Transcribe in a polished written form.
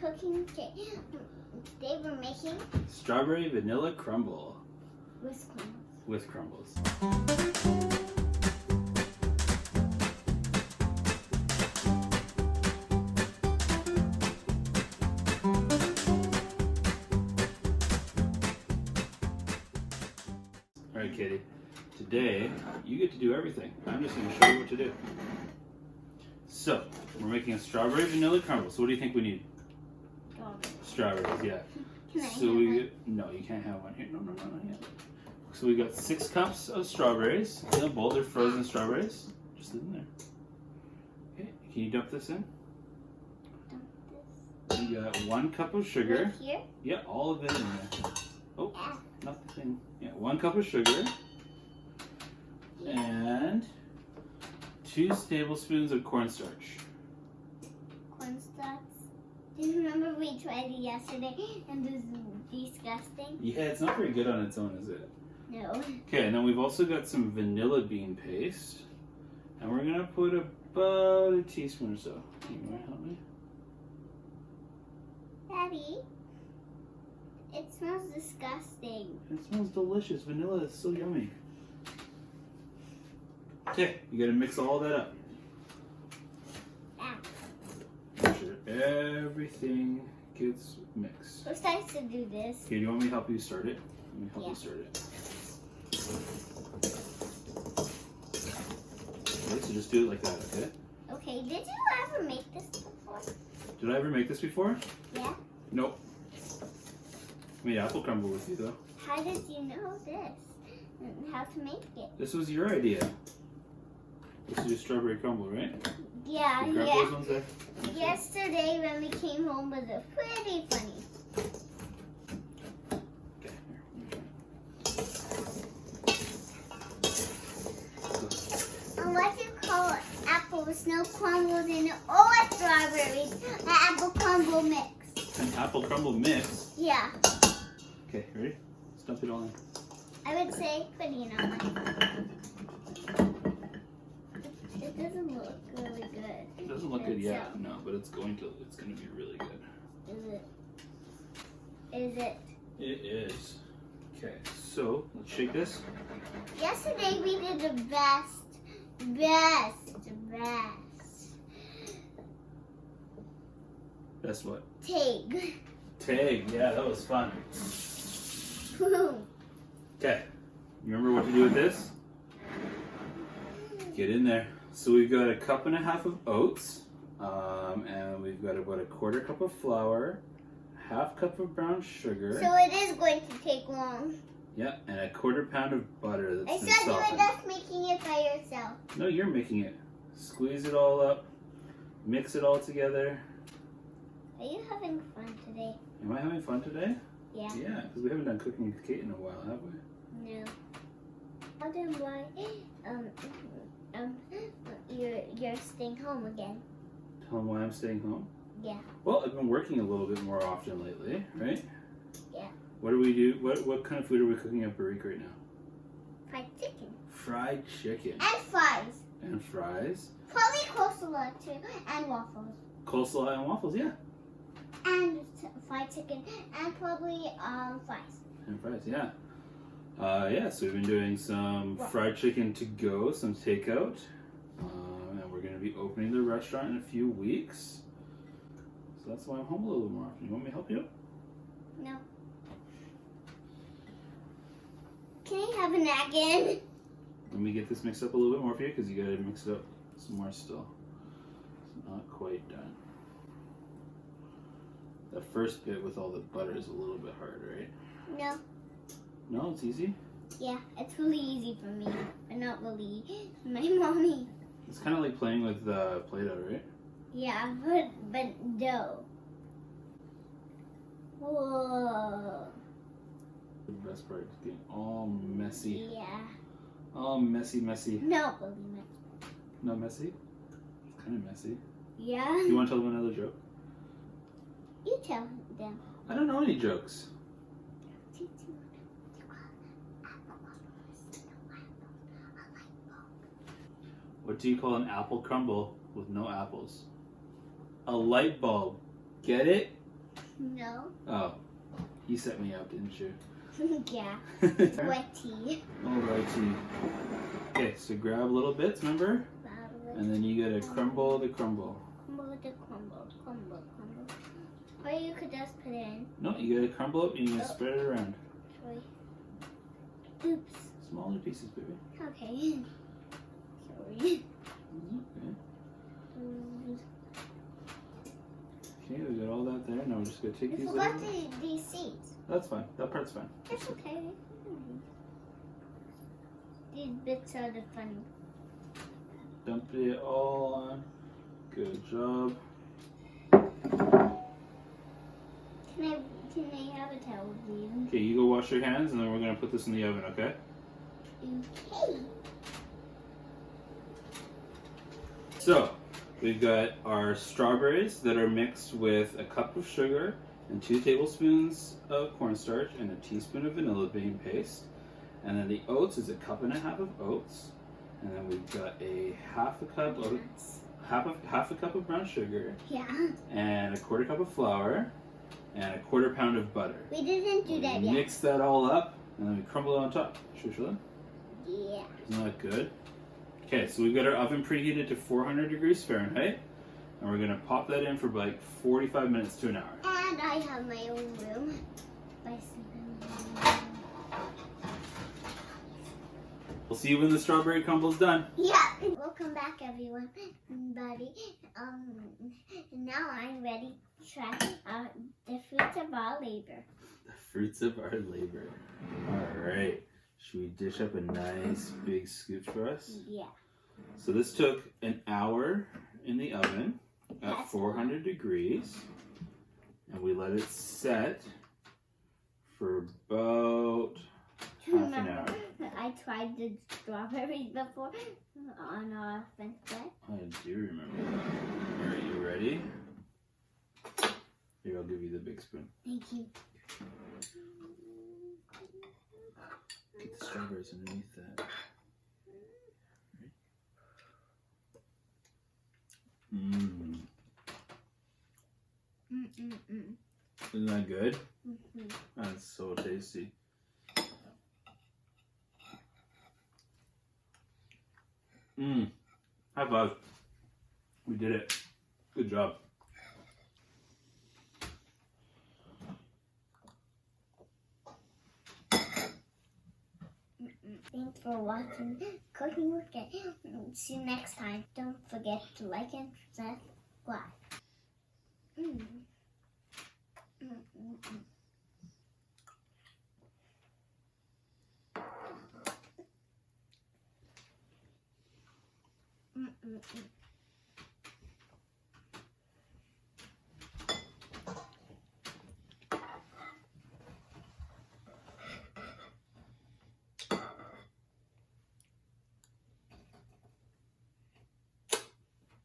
cooking today. Today we're making Strawberry Vanilla Crumble. with crumbles. With crumbles. Alright, Katie. Today, you get to do everything. I'm just going to show you what to do. So, we're making a strawberry vanilla crumble. So what do you think we need? Strawberries, yeah. Can I So have we one? get, no, you can't have one here. No, not yet. So we got 6 cups of strawberries in a bowl. They're frozen strawberries. Just in there. Okay, can you dump this in? Dump this. You got 1 cup of sugar. Right here? Yeah, all of it in there. Oh, Ah. not the thing. Yeah, 1 cup of sugar. And 2 tablespoons of cornstarch. Cornstarch. Do you remember we tried it yesterday and it was disgusting? Yeah, it's not very good on its own, is it? No. Okay, and then we've also got some vanilla bean paste. And we're gonna put about a teaspoon or so. You wanna help me? Daddy, it smells disgusting. It smells delicious. Vanilla is so yummy. Okay, you gotta mix all that up. Ah. Make sure everything gets mixed. Who starts to do this? Okay, do you want me to help you start it? Let me help Yeah. you start it. Okay, so just do it like that, okay? Okay, did you ever make this before? Did I ever make this before? Yeah. Nope. I made apple crumble with you though. How did you know this? And how to make it? This was your idea. Let's do strawberry crumble, right? Yeah, You grab yeah. those ones there? Yesterday when we came home was a pretty funny. Okay, here. I like to call it apple snow crumbles and all strawberries. An apple crumble mix. An apple crumble mix. Yeah, Okay, ready? Let's dump it all in. I would say put it on one. It doesn't look really good. It doesn't look good yet, So, no, but it's going to be really good. Is it? Is it? It is. Okay, so let's shake this. Yesterday we did the best. That's what? Tag. Tag, yeah, that was fun. Okay, you remember what to do with this? Get in there. So we've got 1.5 cups of oats, and we've got about 1/4 cup of flour, 1/2 cup of brown sugar. So it is going to take long. Yeah, and 1/4 pound of butter I that's been said you were softened. just making it by yourself. No, you're making it. Squeeze it all up, mix it all together. Are you having fun today? Am I having fun today? Yeah. Yeah, because we haven't done cooking with Cate in a while, have we? No. Tell them why you're staying home again. Tell them why I'm staying home. Yeah. Well, I've been working a little bit more often lately, right? Yeah. What do we do? What kind of food are we cooking at Barik right now? Fried chicken. Fried chicken. And fries. And fries. Probably coleslaw too. And waffles. Coleslaw and waffles, yeah. And fried chicken. And probably fries. And fries, yeah. Yeah, so we've been doing some fried chicken to go, some takeout. And we're going to be opening the restaurant in a few weeks. So that's why I'm home a little more often. You want me to help you? No. Can I have a napkin? Let me get this mixed up a little bit more for you because you got to mix it up some more still. It's not quite done. The first bit with all the butter is a little bit hard, right? No. No, it's easy. Yeah, it's really easy for me, but not really my mommy. It's kind of like playing with Play-Doh, right? Yeah, but no. Whoa. The best part is getting all messy. Yeah. All messy. No, really much. Not messy? It's kind of messy. Yeah. You want to tell them another joke? You tell them. I don't know any jokes. What do you call an apple crumble with no apples? A light bulb. Get it? No. Oh, you set me up, didn't you? Yeah. Wetty. Alrighty. Okay, so grab little bits, remember? And then you gotta crumble the crumble. Crumble the crumble. Crumble. Or you could just put it in. No, you gotta crumble it and you gotta spread it around. Sorry. Oops. Smaller pieces, baby. Okay. Sorry. Okay. Okay, we got all that there. Now we're just gonna take You these forgot over. these seeds. That's fine. That part's fine. That's okay. These bits are the fun. Dump it all on. Good job. Can I have a towel, please? Okay, you go wash your hands and then we're gonna put this in the oven, okay? Okay. So, we've got our strawberries that are mixed with a cup of sugar and 2 tablespoons of cornstarch and a teaspoon of vanilla bean paste. And then the oats is a cup and a half of oats. And then we've got a half a cup of brown sugar. Yeah. And a 1/4 cup of flour and a 1/4 pound of butter. We didn't do that yet. Mix that all up and then we crumble it on top. Should we show them? Yeah. Isn't that good? Okay, so we've got our oven preheated to 400 degrees Fahrenheit. And we're gonna pop that in for like 45 minutes to an hour. And I have my own room. We'll see you when the strawberry crumble's done. Yeah. Welcome back, everyone. Buddy. Now I'm ready to try the fruits of our labor. The fruits of our labor. All right. Should we dish up a nice big scoop for us? Yeah. So this took an hour in the oven at 400 degrees. And we let it set for about half an hour. I tried the strawberries before on our French bread. I do remember that. All right, you ready? Here, I'll give you the big spoon. Thank you. Get the strawberries underneath that. Mmm. Isn't that good? Mm-hmm. That's so tasty. Mmm. High five. We did it. Good job. Thanks for watching Cooking with Cate. See you next time. Don't forget to like and subscribe. Mm. Mm-mm-mm.